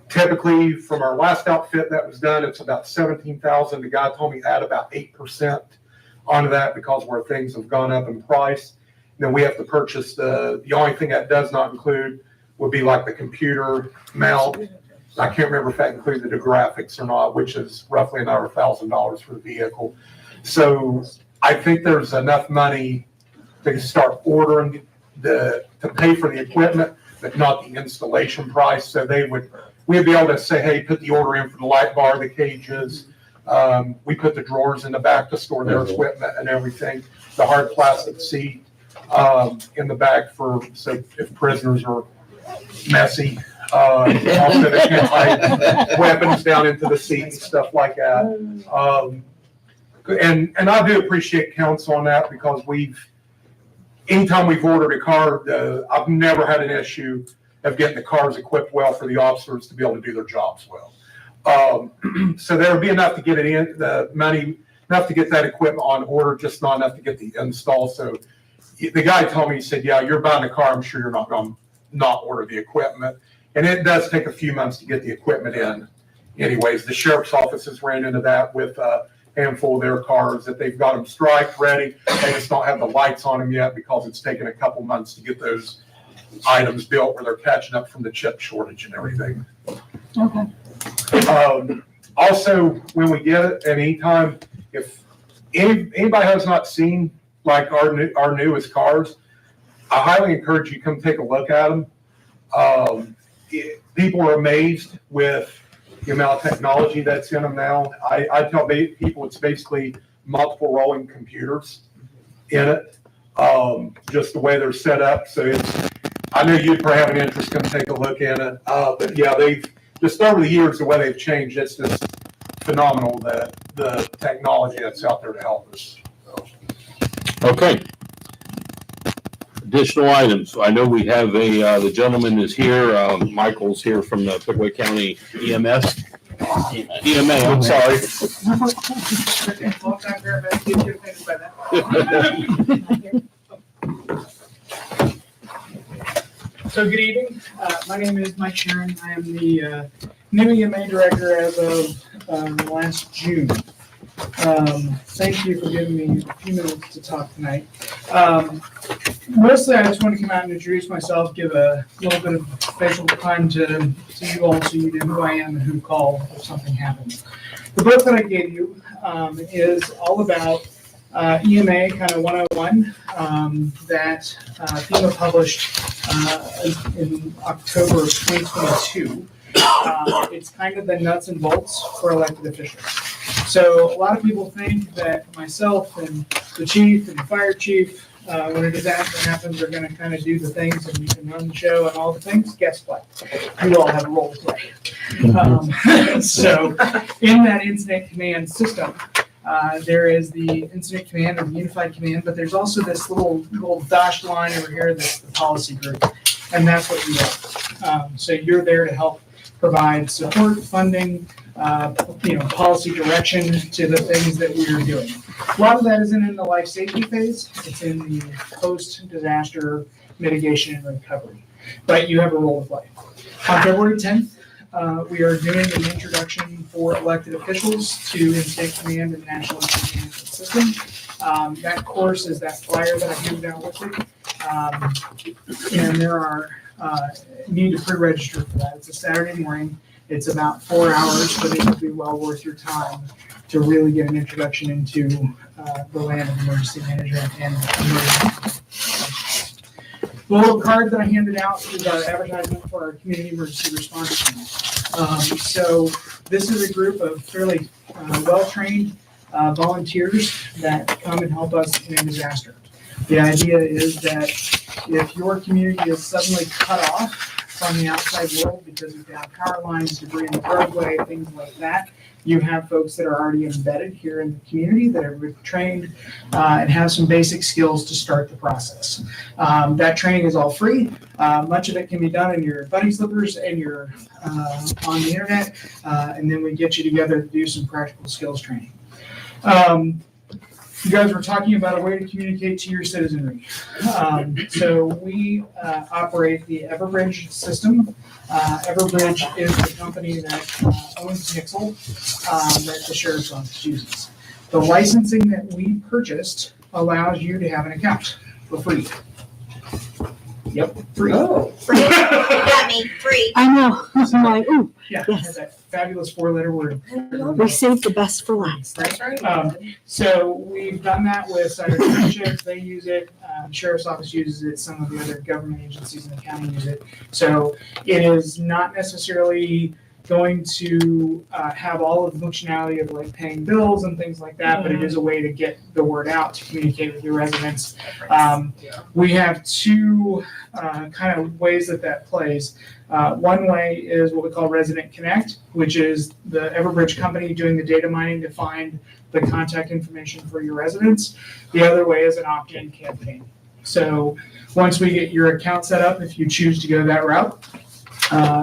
Typically, from our last outfit that was done, it's about 17,000. The guy told me add about 8% onto that because where things have gone up in price. Then we have to purchase the only thing that does not include would be like the computer mount. I can't remember if that included the graphics or not, which is roughly another $1,000 for the vehicle. So I think there's enough money to start ordering to pay for the equipment, but not the installation price. So we'd be able to say, hey, put the order in for the light bar, the cages. We put the drawers in the back to store their equipment and everything. The hard plastic seat in the back for, so if prisoners are messy, also they can't hide weapons down into the seat and stuff like that. And I do appreciate counsel on that because anytime we've ordered a car, I've never had an issue of getting the cars equipped well for the officers to be able to do their jobs well. So there would be enough to get it in, the money, enough to get that equipment on order, just not enough to get the install. So the guy told me, he said, yeah, you're buying a car, I'm sure you're not going to not order the equipment. And it does take a few months to get the equipment in. Anyways, the sheriff's office has ran into that with a handful of their cars that they've got them striped ready. They just don't have the lights on them yet because it's taken a couple months to get those items built where they're catching up from the chip shortage and everything. Okay. Also, when we get it, at any time, if anybody has not seen like our newest cars, I highly encourage you to come take a look at them. People are amazed with the amount of technology that's in them now. I tell people it's basically multiple rolling computers in it, just the way they're set up. So it's, I know you'd probably have an interest, come take a look at it. But yeah, they've, just over the years, the way they've changed, it's just phenomenal, the technology that's out there to help us. Okay. Additional items. So I know we have the gentleman is here, Michael's here from the Pickaway County EMS. EMA, I'm sorry. Long time paramedic, you should think about that. So good evening. My name is Mike Sharon. I am the new EMA director as of last June. Thank you for giving me a few minutes to talk tonight. Mostly, I just want to come out and introduce myself, give a little bit of facial time to you all so you know who I am and who to call if something happens. The book that I gave you is all about EMA kind of 101 that FEMA published in October of 2022. It's kind of the nuts and bolts for elected officials. So a lot of people think that myself and the chief and the fire chief, when a disaster happens, are going to kind of do the things and run the show and all the things. Guess what? You all have a role to play. So in that incident command system, there is the incident command or the unified command, but there's also this little dashed line over here that's the policy group, and that's what you are. So you're there to help provide support, funding, policy direction to the things that we are doing. A lot of that isn't in the life safety phase. It's in the post-disaster mitigation and recovery. But you have a role to play. On February 10th, we are doing an introduction for elected officials to Incident Command and National Incident Management System. That course is that flyer that I handed out with you. And there are, you need to pre-register for that. It's a Saturday morning. It's about 4 hours, but it will be well worth your time to really get an introduction into the land of emergency management and emergency. The little card that I handed out is our advertisement for our community emergency response team. So this is a group of fairly well-trained volunteers that come and help us in a disaster. The idea is that if your community is suddenly cut off from the outside world because you've got power lines, debris in the roadway, things like that, you have folks that are already embedded here in the community that are trained and have some basic skills to start the process. That training is all free. Much of it can be done in your bunny slippers and your on the internet, and then we get you together to do some practical skills training. You guys were talking about a way to communicate to your citizenry. So we operate the Everbridge system. Everbridge is the company that owns Nixle that the sheriff's office uses. The licensing that we purchased allows you to have an account for free. Yep, free. Oh. Free. You got me, free. I know. I'm like, ooh, Yeah, Yes. that fabulous four-letter word. we saved the best for last. That's right. So we've done that with Cider Township. They use it. The Sheriff's Office uses it. Some of the other government agencies in the county use it. So it is not necessarily going to have all of the functionality of like paying bills and things like that, but it is a way to get the word out, to communicate with your residents. We have two kind of ways that plays. One way is what we call Resident Connect, which is the Everbridge company doing the data mining to find the contact information for your residents. The other way is an opt-in campaign. So once we get your account set up, if you choose to go that route,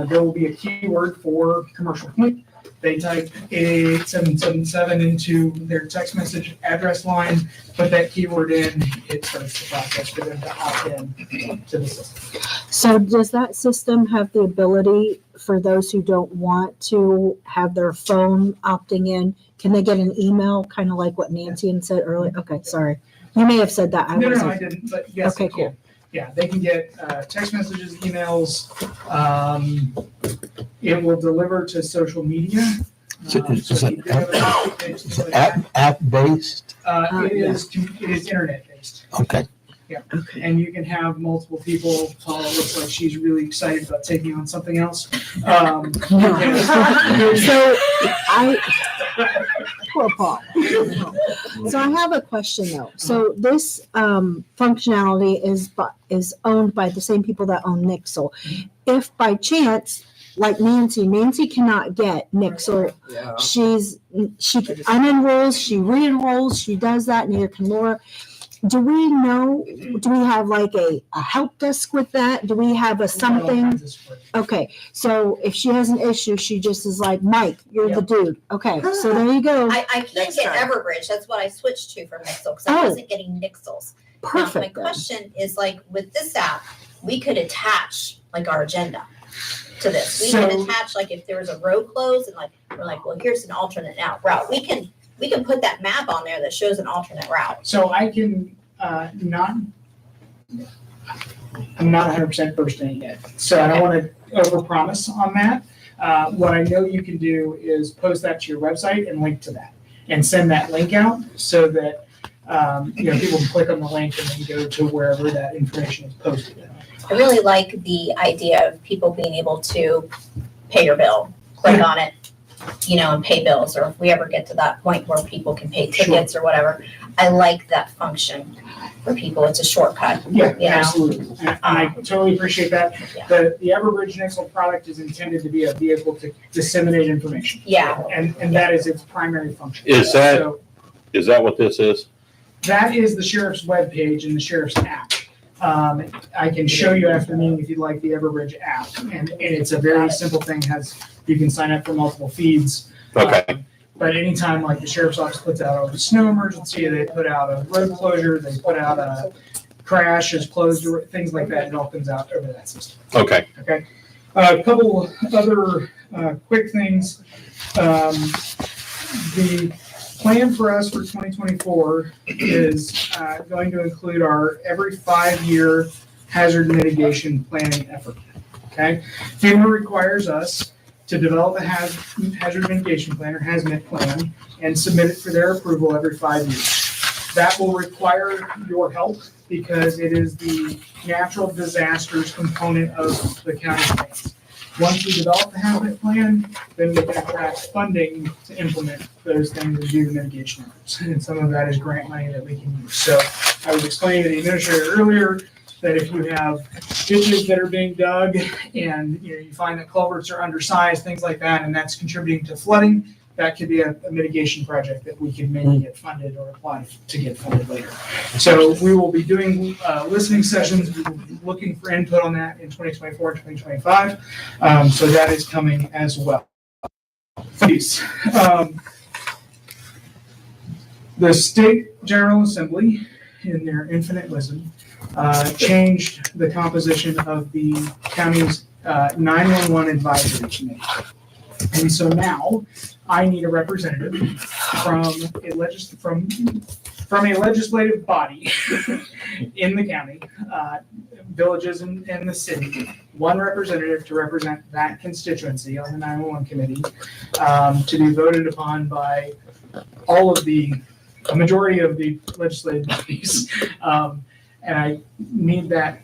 there will be a keyword for Commercial Point. They type 88777 into their text message address line, put that keyword in, it starts the process for them to opt in to the system. So does that system have the ability for those who don't want to have their phone opting in? Can they get an email, kind of like what Nancy had said earlier? Okay, sorry. You may have said that. No, I didn't, but yes, Okay, they can. cool. Yeah, they can get text messages, emails. It will deliver to social media. So So if you have a Facebook page, things like that. App based? It is internet based. Okay. Okay. And you can have multiple people. Paula looks like she's really excited about taking on something else. Um, So poor Paul. So I have a question though. So this functionality is owned by the same people that own Nixle. If by chance, like Nancy cannot get Nixle. She unenrolls, she re-enrolls, she does that, neither can Laura. Do we have like a help desk with that? Do we have a something? Okay, so if she has an issue, she just is like, Mike, you're the dude. Okay, so there you go. I can't Next get time. Everbridge, that's what I switched to from Nixle, because I Oh. wasn't getting Nixles. Now, Perfect. my then. question is like, with this app, we could attach like our agenda to this. We can So- attach, like, if there was a road closed and like, we're like, well, here's an alternate route. We can put that map on there that shows an alternate route. So I can, I'm not 100% versed in it yet, so I don't want to overpromise on that. What I know you can do is post that to your website and link to that, and send that link out so that, people can click on the link and then go to wherever that information is posted. I really like the idea of people being able to pay your bill, click on it, and pay bills, or if we ever get to that point where people can pay tickets or whatever. I like that function for people. It's a shortcut. Yeah, you know? absolutely. And I totally appreciate that. Yeah. The Everbridge Nixle product is intended to be a vehicle to disseminate information. Yeah. And that is its primary function. Is that- So Is that what this is? that is the sheriff's webpage and the sheriff's app. I can show you after the meeting if you'd like the Everbridge app. And it's a very simple thing. You can sign up for multiple feeds. Okay, But anytime like the sheriff's office puts out a snow emergency, they put out a road closure, they put out a crash is closed, or things like that, it all comes out over that system. okay. Okay. A couple other quick things. The plan for us for 2024 is going to include our every 5-year hazard mitigation planning effort. Okay. FEMA requires us to develop a hazard mitigation plan or HAZMAT plan and submit it for their approval every 5 years. That will require your help because it is the natural disasters component of the county plans. Once we develop the hazmat plan, then we can attract funding to implement those things and do the mitigation efforts. And some of that is grant money that we can use. So I was explaining to the administrator earlier that if you have ditches that are being dug and you find that culverts are undersized, things like that, and that's contributing to flooding, that could be a mitigation project that we could maybe get funded or apply to get funded later. So we will be doing listening sessions, we will be looking for input on that in 2024 and 2025. So that is coming as well. Please. The State General Assembly, in their infinite wisdom, changed the composition of the county's 911 advisory committee. And so now I need a representative from a legislative body in the county, villages and the city, one representative to represent that constituency on the 911 committee, to be voted upon by a majority of the legislative bodies. And I need that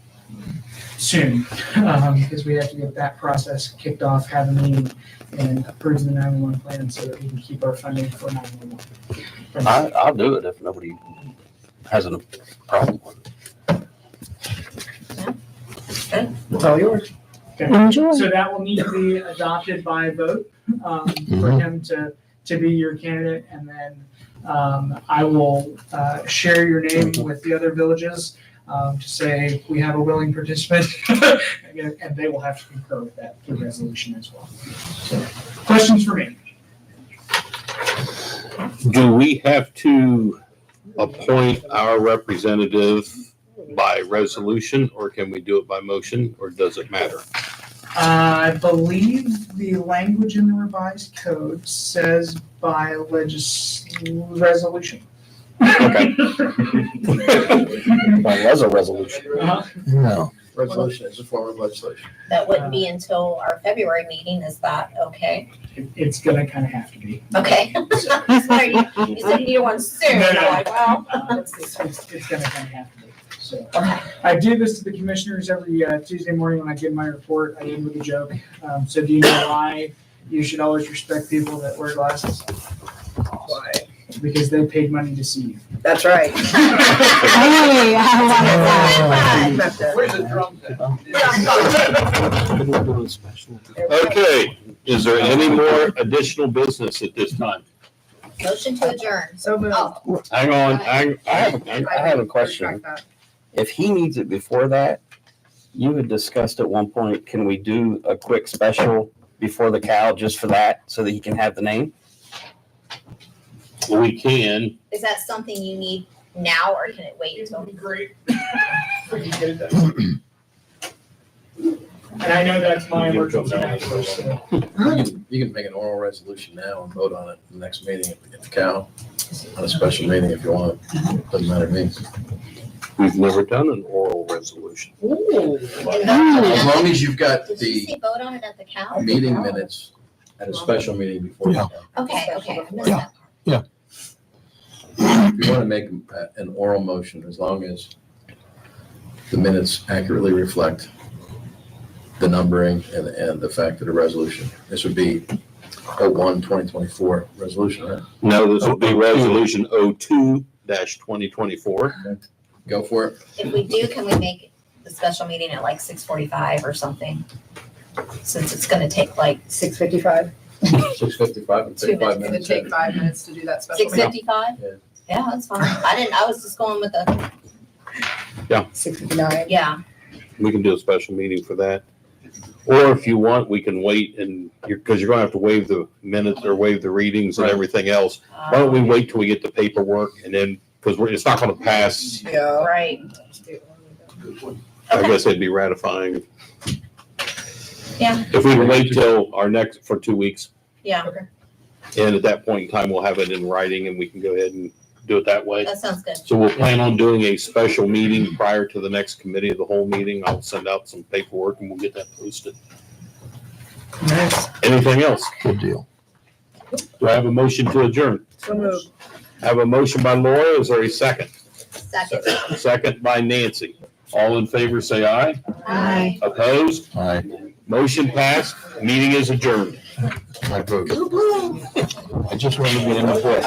soon, because we have to get that process kicked off, have a meeting, and approve the 911 plan so that we can keep our funding for 911. I'll do it if nobody has a problem with it. It's all yours. Enjoy. So that will need to be adopted by vote, for him to be your candidate, and then I will share your name with the other villages to say we have a willing participant, and they will have to concur with that through resolution as well. So, questions for me? Do we have to appoint our representative by resolution, or can we do it by motion, or does it matter? I believe the language in the revised code says by resolution. Okay. That was a resolution. No. Resolution is a form of legislation. That wouldn't be until our February meeting. Is that okay? It's gonna kind of have to be. Okay. Sorry, you said you need one soon. No, I'm no. like, well. It's gonna kind of have to be. So Okay. I do this to the commissioners every Tuesday morning when I give my report. I end with a joke. So do you know why you should always respect people that wear glasses? Why? Because they paid money to see you. That's right. Hey, I love that. Where's the drums at? Okay, is there any more additional business at this time? Motion to adjourn. So moved. Oh, Hang on, I have a question. Retract that. If he needs it before that, you had discussed at one point, can we do a quick special before the cow just for that, so that he can have the name? We can. is that something you need now or can it wait until? Great. We can get it done. And I know that's my emergency management, so. You can make an oral resolution now and vote on it at the next meeting if we get the cow, on a special meeting if you want. Doesn't matter to me. We've never done an oral resolution. As long as you've got Did you the say vote on it at the cow? meeting minutes at a special meeting before the cow. Okay, okay, I missed that. If you want to make an oral motion, as long as the minutes accurately reflect the numbering and the fact that a resolution, this would be 01/2024 resolution, right? No, this would be resolution 02-2024. Go for it. If we do, can we make the special meeting at like 6:45 or something? Since it's gonna take like 6:55. 6:55 and 2 35 minutes. minutes. 5 minutes to do that special. 6:55? Yeah. Yeah, that's fine. I was just going with the, 6:59. yeah, We can do a special meeting for that. Or if you want, we can wait and because you're gonna have to waive the minutes or waive the readings and Right. everything else. Why don't we wait till we get the paperwork and then, because it's not gonna pass, Yeah. right. I guess it'd be ratifying. Yeah. If we wait till our next, for 2 weeks, Yeah, and at that point in time, we'll have it in writing and we can go ahead and do it that way. that sounds good. So we'll plan on doing a special meeting prior to the next committee of the whole meeting. I'll send out some paperwork and we'll get that posted. Nice. Anything else? Good deal. Do I have a motion to adjourn? So moved. I have a motion by Laura. Is there a second? Second. Second by Nancy. All in favor, say aye. Aye. Opposed? Aye. Motion passed. Meeting is adjourned. I vote. I just wanted to get in the book.